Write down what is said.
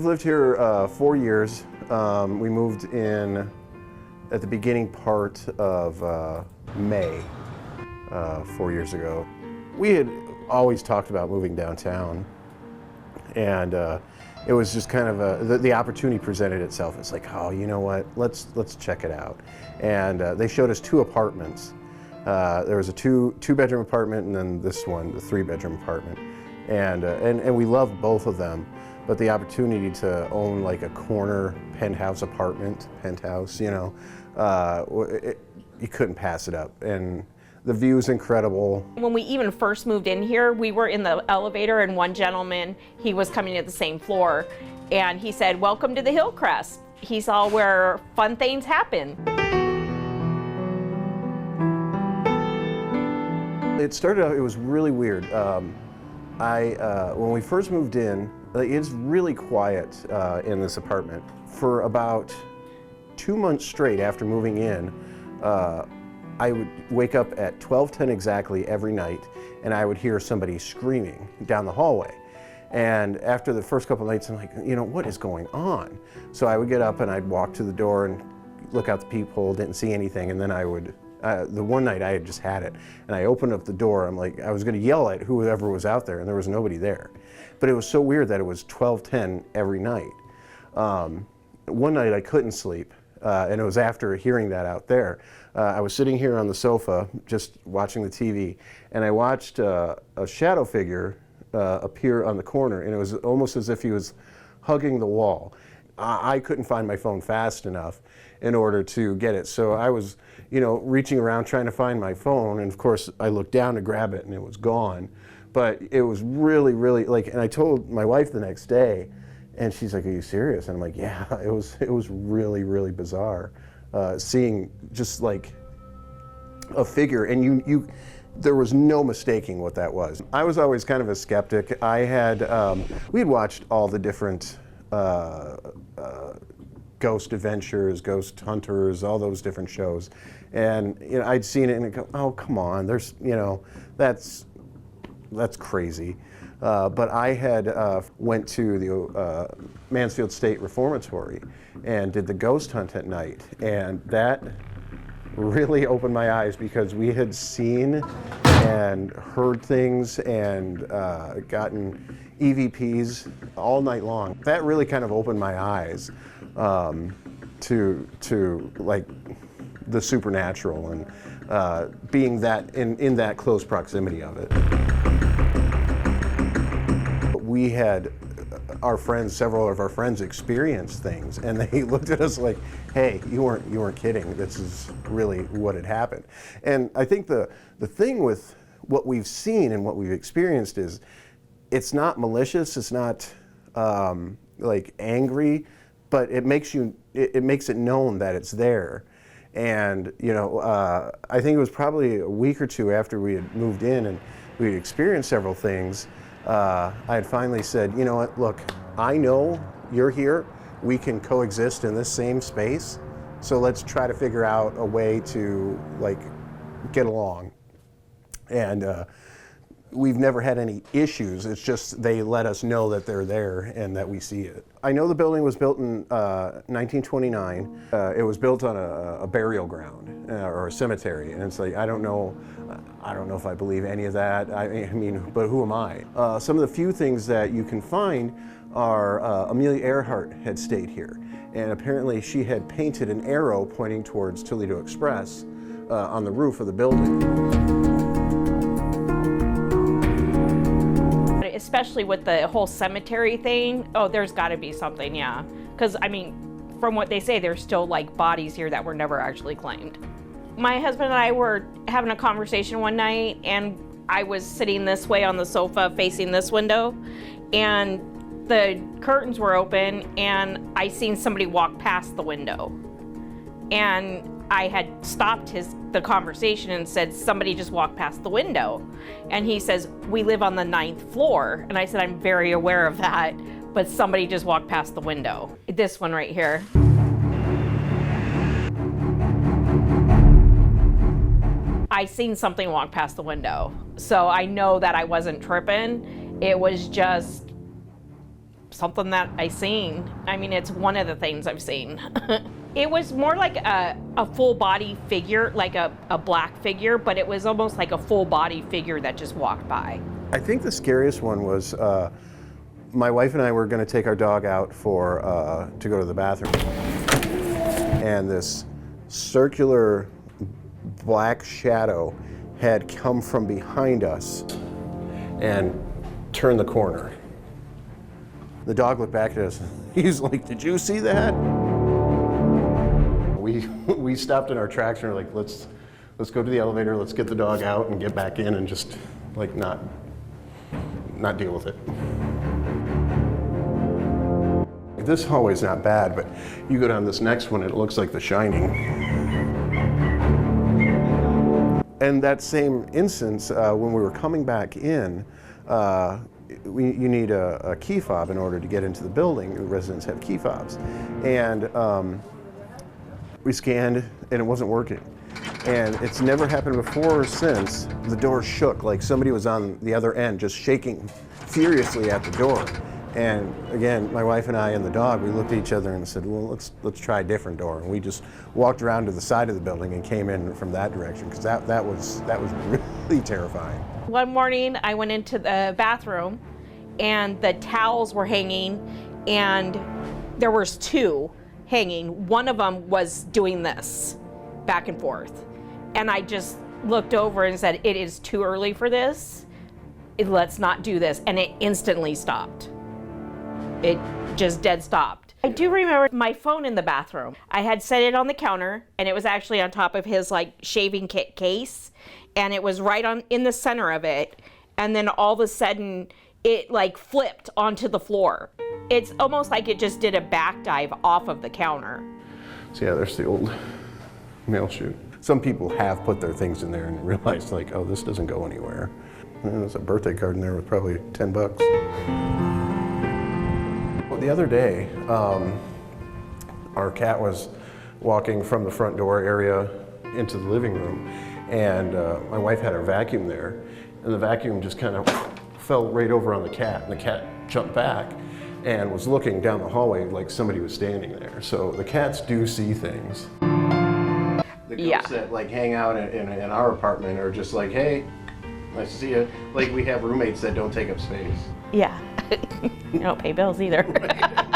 lived here 4 years. We moved in at the beginning part of May 4 years ago. We had always talked about moving downtown, and it was just kind of the opportunity presented itself. It's like, oh, you know what? Let's check it out. And they showed us 2 apartments. There was a two-bedroom apartment, and then this one, the 3-bedroom apartment. And we loved both of them, but the opportunity to own like a corner penthouse, you know, you couldn't pass it up. And the view is incredible. When we even first moved in here, we were in the elevator, and one gentleman, he was coming at the same floor, and he said, "Welcome to the Hillcrest." He saw where fun things happen. It started out, it was really weird. When we first moved in, it's really quiet in this apartment. For about 2 months straight after moving in, I would wake up at 12:10 exactly every night, and I would hear somebody screaming down the hallway. And after the first couple of nights, I'm like, you know, what is going on? So I would get up and I'd walk to the door and look out the peephole, didn't see anything, and then I would, the one night I had just had it, and I opened up the door, I'm like, I was gonna yell at whoever was out there, and there was nobody there. But it was so weird that it was 12:10 every night. One night I couldn't sleep, and it was after hearing that out there. I was sitting here on the sofa, just watching the TV, and I watched a shadow figure appear on the corner, and it was almost as if he was hugging the wall. I couldn't find my phone fast enough in order to get it, so I was, you know, reaching around trying to find my phone, and of course I looked down to grab it and it was gone. But it was really, really, like, and I told my wife the next day, and she's like, "Are you serious?" And I'm like, "Yeah." It was really, really bizarre, seeing just like a figure, and there was no mistaking what that was. I was always kind of a skeptic. We had watched all the different Ghost Adventures, Ghost Hunters, all those different shows, and you know, I'd seen it and I'd go, "Oh, come on, there's, you know, that's crazy." But I had went to the Mansfield State Reformatory and did the ghost hunt at night, and that really opened my eyes, because we had seen and heard things and gotten EVPs all night long. That really kind of opened my eyes to like the supernatural, and being that in that close proximity of it. We had several of our friends experienced things, and they looked at us like, "Hey, you weren't kidding. This is really what had happened." And I think the thing with what we've seen and what we've experienced is, it's not malicious, it's not like angry, but it makes it known that it's there. And you know, I think it was probably a week or two after we had moved in and we had experienced several things, I had finally said, "You know what, look, I know you're here, we can coexist in this same space, so let's try to figure out a way to like get along." And we've never had any issues. It's just they let us know that they're there and that we see it. I know the building was built in 1929. It was built on a burial ground or a cemetery, and it's like, I don't know if I believe any of that. I mean, but who am I? Some of the few things that you can find are Amelia Earhart had stayed here, and apparently she had painted an arrow pointing towards Toledo Express on the roof of the building. Especially with the whole cemetery thing, oh, there's got to be something, yeah. Because, I mean, from what they say, there's still like bodies here that were never actually claimed. My husband and I were having a conversation one night, and I was sitting this way on the sofa facing this window, and the curtains were open, and I seen somebody walk past the window. And I had stopped the conversation and said, "Somebody just walked past the window." And he says, "We live on the 9th floor." And I said, "I'm very aware of that, but somebody just walked past the window." This one right here. I seen something walk past the window. So I know that I wasn't tripping. It was just something that I seen. I mean, it's one of the things I've seen. It was more like a full body figure, like a black figure, but it was almost like a full body figure that just walked by. I think the scariest one was my wife and I were going to take our dog out for to go to the bathroom, and this circular black shadow had come from behind us and turned the corner. The dog looked back at us. He's like, "Did you see that?" We stopped in our tracks and were like, let's go to the elevator, let's get the dog out and get back in and just like not deal with it. This hallway's not bad, but you go down this next one, it looks like The Shining. And that same instance, when we were coming back in, you need a key fob in order to get into the building. The residents have key fobs. And we scanned and it wasn't working. And it's never happened before or since. The door shook like somebody was on the other end just shaking furiously at the door. And again, my wife and I and the dog, we looked at each other and said, well, let's try a different door. And we just walked around to the side of the building and came in from that direction, because that was really terrifying. One morning I went into the bathroom and the towels were hanging, and there was two hanging. One of them was doing this back and forth. And I just looked over and said, it is too early for this. Let's not do this. And it instantly stopped. It just dead stopped. I do remember my phone in the bathroom. I had set it on the counter, and it was actually on top of his like shaving kit case, and it was right on in the center of it. And then all of a sudden it like flipped onto the floor. It's almost like it just did a back dive off of the counter. So yeah, there's the old mail chute. Some people have put their things in there and realized like, oh, this doesn't go anywhere. And there's a birthday card in there with probably $10. Well, the other day, our cat was walking from the front door area into the living room, and my wife had her vacuum there, and the vacuum just kind of fell right over on the cat, and the cat jumped back and was looking down the hallway like somebody was standing there. So the cats do see things. The ghosts that like hang out in our apartment are just like, hey, nice to see you. Like we have roommates that don't take up space. Yeah. You don't pay bills either. Right.